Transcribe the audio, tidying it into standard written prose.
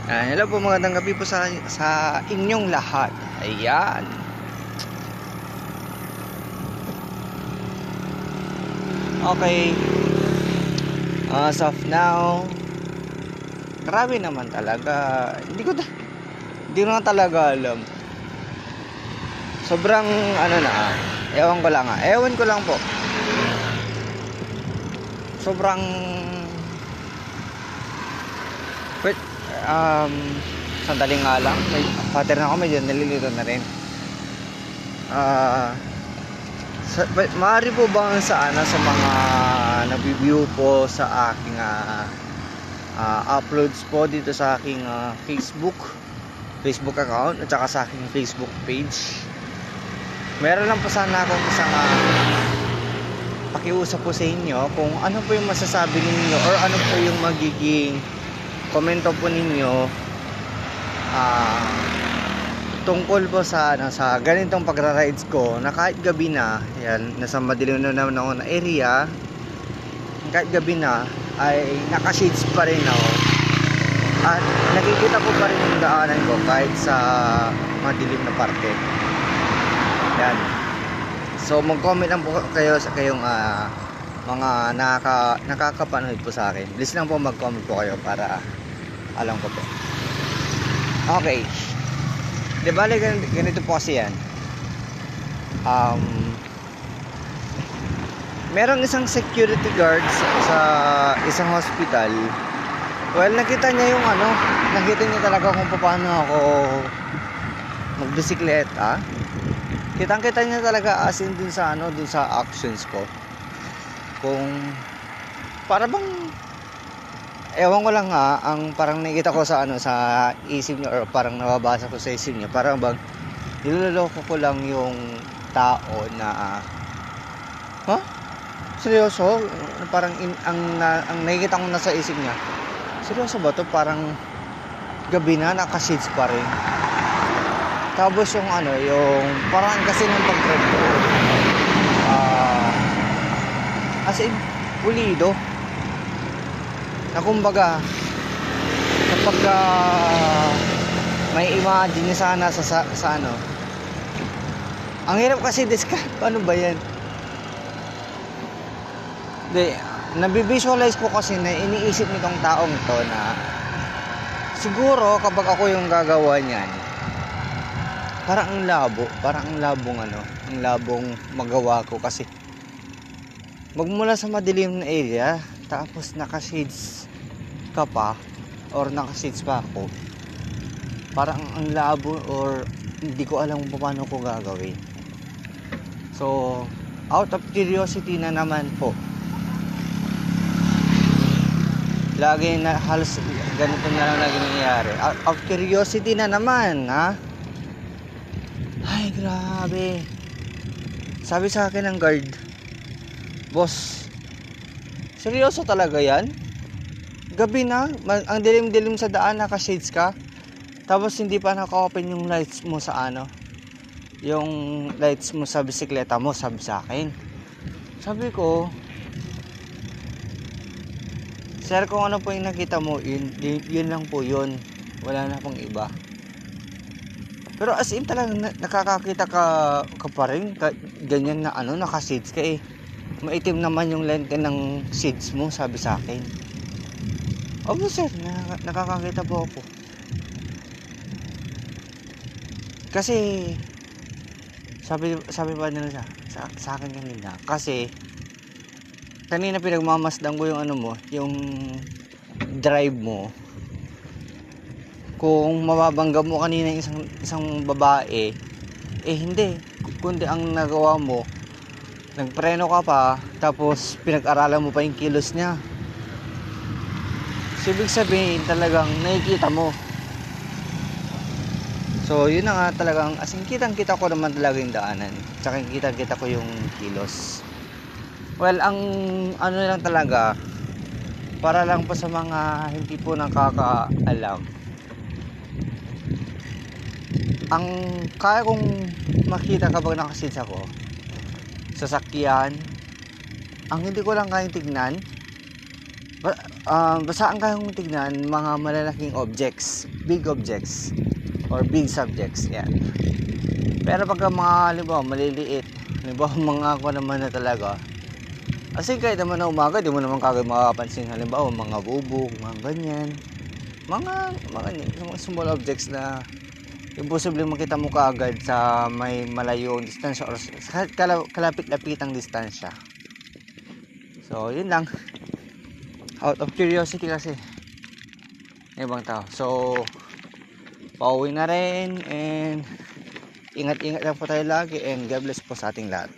Hello po, magandang gabi po sa inyong lahat. Ayan. Okay. As of now, grabe naman talaga. Hindi ko na talaga alam. Sobrang ewan ko lang po. Sobrang wait, sandaling nga lang. May pattern ako, medyo nalilito na rin. Maaari po ba sa mga nabibview po sa aking uploads po dito sa aking Facebook account at saka sa aking Facebook page. Meron lang po sana akong isang pakiusap po sa inyo kung ano po yung masasabi ninyo or ano po yung magiging komento po ninyo tungkol po sa ganitong pagra-rides ko na kahit gabi na, yan, nasa madilim na naman ako na area, kahit gabi na ay naka-shades pa rin ako at nakikita ko pa rin yung daanan ko kahit sa madilim na parte. Yan. So mag-comment lang po kayo sa kayong mga nakakapanood po sa akin. Please lang po mag-comment po kayo para alam ko po. Okay. Di bale, ganito po kasi yan. Merong isang security guard sa isang hospital. Well, nakita niya talaga kung paano ako magbisikleta. Kitang-kita niya talaga as in dun sa actions ko. Kung para bang ewan ko lang ang parang nakikita ko sa isip niya or parang nababasa ko sa isip niya, parang bang niloloko ko lang yung tao na seryoso? Parang ang nakikita ko na sa isip niya, seryoso ba to? Parang gabi na, naka-shades pa rin. Tapos yung parang kasi ng pag-drive ko as in pulido na kumbaga kapag may imagine sana sa ang hirap kasi paano ba yan? Nabivisualize ko kasi na iniisip nitong taong to na siguro kapag ako yung gagawa niyan, parang ang labong magawa ko kasi magmula sa madilim na area tapos naka-shades ka pa or naka-shades pa ako, parang ang labo or hindi ko alam kung paano ko gagawin. So out of curiosity na naman po, lagi na halos ganito na lang lagi nangyayari. Out of curiosity na naman ay grabe, sabi sa akin ng guard, boss, seryoso talaga yan? Gabi na, ang dilim-dilim sa daan, naka-shades ka, tapos hindi pa naka-open yung lights mo sa yung lights mo sa bisikleta mo, sabi sa akin. Sabi ko, sir, kung ano po yung nakita mo, yun lang po yun, wala na pong iba. Pero as in talagang nakakakita ka pa rin ganyan na naka-shades ka maitim naman yung lente ng shades mo, sabi sa akin. Opo sir, nakakakita po ako. Kasi sabi pa nila sa akin kanina, kasi kanina pinagmamasdan ko yung yung drive mo. Kung mababangga mo kanina isang babae, hindi, kundi ang nagawa mo, nagpreno ka pa, tapos pinag-aralan mo pa yung kilos niya. So, ibig sabihin talagang nakikita mo. So yun na nga talagang, as in kitang-kita ko naman talaga yung daanan, tsaka kitang-kita ko yung kilos. Well, ang lang talaga, para lang po sa mga hindi po nakakaalam, ang kaya kong makita kapag nakasit ako sasakyan, ang hindi ko lang kayang tignan Basta ang kayang tignan mga malalaking objects, big objects or big subjects yan. Pero pagka mga halimbawa maliliit, halimbawa mga ako naman na talaga, kasi kahit naman na umaga di mo naman kagad makapansin, halimbawa mga bubog, mga ganyan, mga small objects na imposible makita mo kaagad sa may malayong distansya or sa kalapit-lapitang distansya. So yun lang, out of curiosity kasi ng ibang tao. So pauwi na rin, and ingat-ingat lang po tayo lagi, and God bless po sa ating lahat.